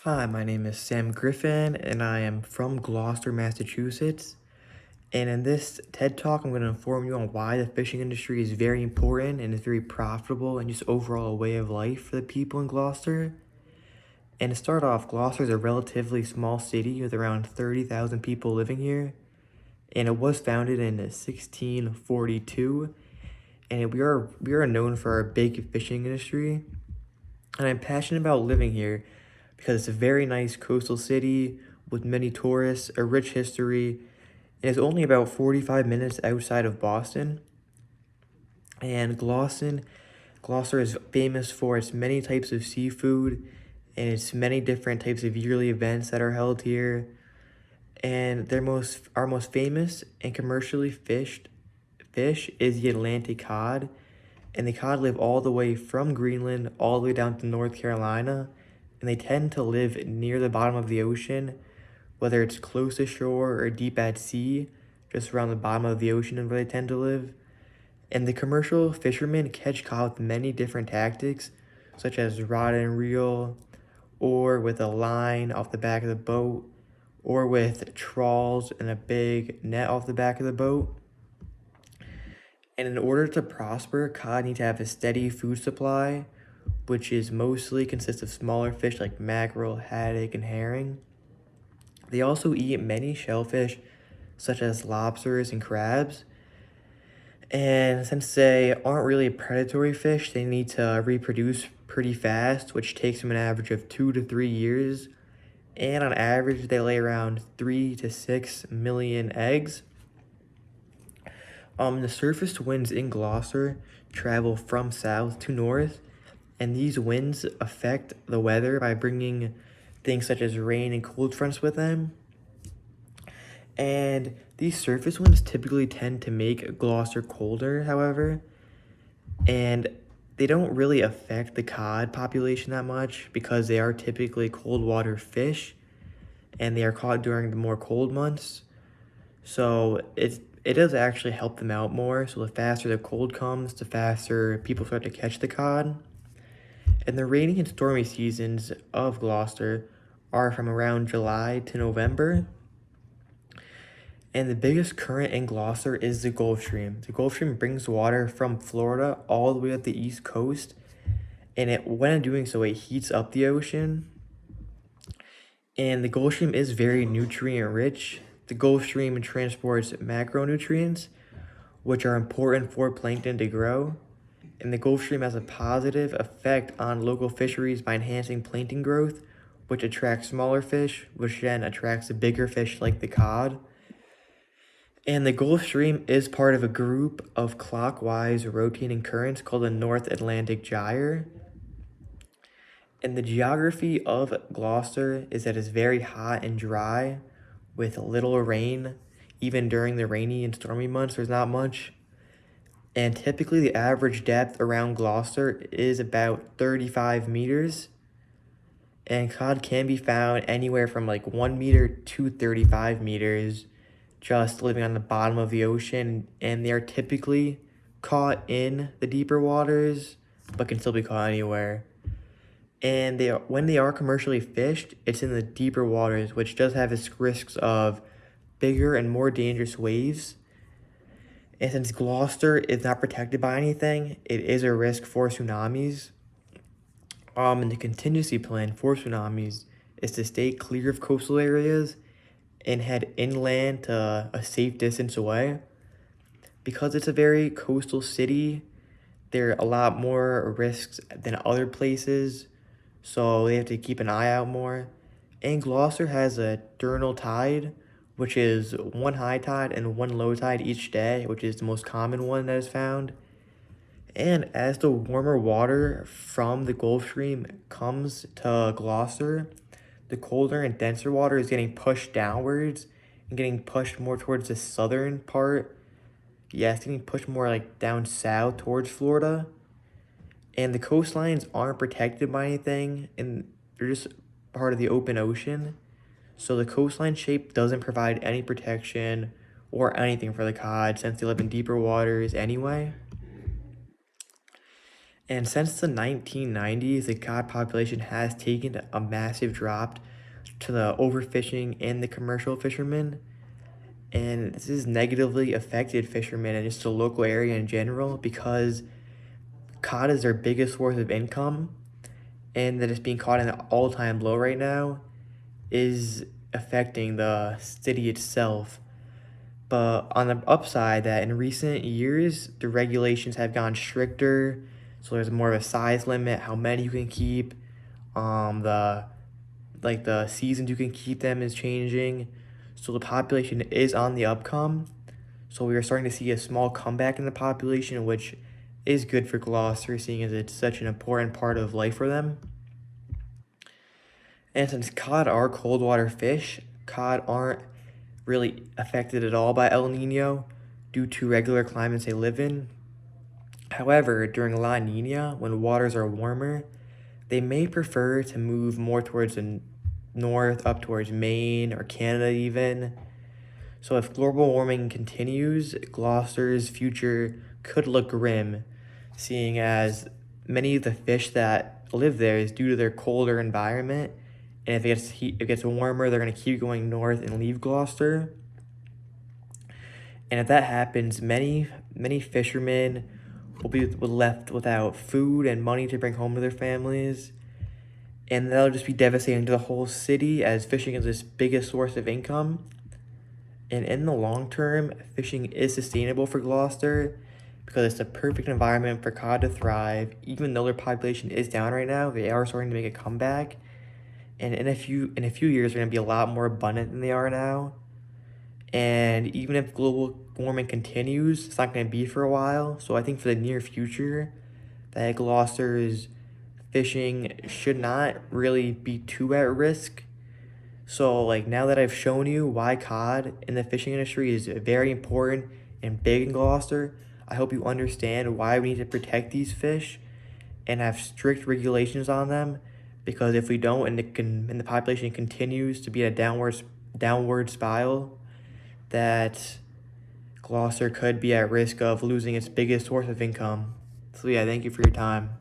Hi, my name is Sam Griffin, and I am from Gloucester, Massachusetts. And in this TED Talk, I'm going to inform you on why the fishing industry is very important and is very profitable and just overall a way of life for the people in Gloucester. And to start off, Gloucester is a relatively small city with around 30,000 people living here. And it was founded in 1642. And we are known for our big fishing industry. And I'm passionate about living here because it's a very nice coastal city with many tourists, a rich history, and it's only about 45 minutes outside of Boston. And Gloucester is famous for its many types of seafood and its many different types of yearly events that are held here. And our most famous and commercially fished fish is the Atlantic cod. And the cod live all the way from Greenland all the way down to North Carolina, and they tend to live near the bottom of the ocean, whether it's close to shore or deep at sea, just around the bottom of the ocean is where they tend to live. And the commercial fishermen catch cod with many different tactics, such as rod and reel, or with a line off the back of the boat, or with trawls and a big net off the back of the boat. And in order to prosper, cod need to have a steady food supply, which is mostly consists of smaller fish like mackerel, haddock, and herring. They also eat many shellfish, such as lobsters and crabs. And since they aren't really predatory fish, they need to reproduce pretty fast, which takes them an average of 2 to 3 years. And on average, they lay around 3 to 6 million eggs. The surface winds in Gloucester travel from south to north, and these winds affect the weather by bringing things such as rain and cold fronts with them. And these surface winds typically tend to make Gloucester colder, however, and they don't really affect the cod population that much because they are typically cold water fish and they are caught during the more cold months. So it does actually help them out more. So the faster the cold comes, the faster people start to catch the cod. And the rainy and stormy seasons of Gloucester are from around July to November. And the biggest current in Gloucester is the Gulf Stream. The Gulf Stream brings water from Florida all the way up the East Coast. And when doing so, it heats up the ocean. And the Gulf Stream is very nutrient rich. The Gulf Stream transports macronutrients, which are important for plankton to grow. And the Gulf Stream has a positive effect on local fisheries by enhancing plankton growth, which attracts smaller fish, which then attracts the bigger fish like the cod. And the Gulf Stream is part of a group of clockwise rotating currents called the North Atlantic Gyre. And the geography of Gloucester is that it's very hot and dry with little rain. Even during the rainy and stormy months, there's not much. And typically the average depth around Gloucester is about 35 meters. And cod can be found anywhere from like 1 meter to 35 meters, just living on the bottom of the ocean. And they are typically caught in the deeper waters, but can still be caught anywhere. And when they are commercially fished, it's in the deeper waters, which does have its risks of bigger and more dangerous waves. And since Gloucester is not protected by anything, it is a risk for tsunamis. And the contingency plan for tsunamis is to stay clear of coastal areas and head inland to a safe distance away. Because it's a very coastal city, there are a lot more risks than other places, so they have to keep an eye out more. And Gloucester has a diurnal tide, which is one high tide and one low tide each day, which is the most common one that is found. And as the warmer water from the Gulf Stream comes to Gloucester, the colder and denser water is getting pushed downwards and getting pushed more towards the southern part. Yeah, it's getting pushed more like down south towards Florida. And the coastlines aren't protected by anything, and they're just part of the open ocean. So the coastline shape doesn't provide any protection or anything for the cod since they live in deeper waters anyway. And since the 1990s, the cod population has taken a massive drop to the overfishing and the commercial fishermen. And this has negatively affected fishermen and just the local area in general because cod is their biggest source of income, and that it's being caught in an all-time low right now is affecting the city itself. But on the upside, that in recent years, the regulations have gone stricter. So there's more of a size limit, how many you can keep. The the seasons you can keep them is changing. So the population is on the upcome. So we are starting to see a small comeback in the population, which is good for Gloucester, seeing as it's such an important part of life for them. And since cod are cold water fish, cod aren't really affected at all by El Nino due to regular climates they live in. However, during La Nina, when waters are warmer, they may prefer to move more towards the north, up towards Maine or Canada even. So if global warming continues, Gloucester's future could look grim, seeing as many of the fish that live there is due to their colder environment. And if it gets warmer, they're going to keep going north and leave Gloucester. And if that happens, many fishermen will be left without food and money to bring home to their families. And that'll just be devastating to the whole city, as fishing is its biggest source of income. And in the long term, fishing is sustainable for Gloucester because it's the perfect environment for cod to thrive. Even though their population is down right now, they are starting to make a comeback. And in a few years, they're going to be a lot more abundant than they are now. And even if global warming continues, it's not going to be for a while. So I think for the near future, that Gloucester's fishing should not really be too at risk. So like now that I've shown you why cod in the fishing industry is very important and big in Gloucester, I hope you understand why we need to protect these fish and have strict regulations on them. Because if we don't, and the population continues to be a downward spiral, that Gloucester could be at risk of losing its biggest source of income. So yeah, thank you for your time.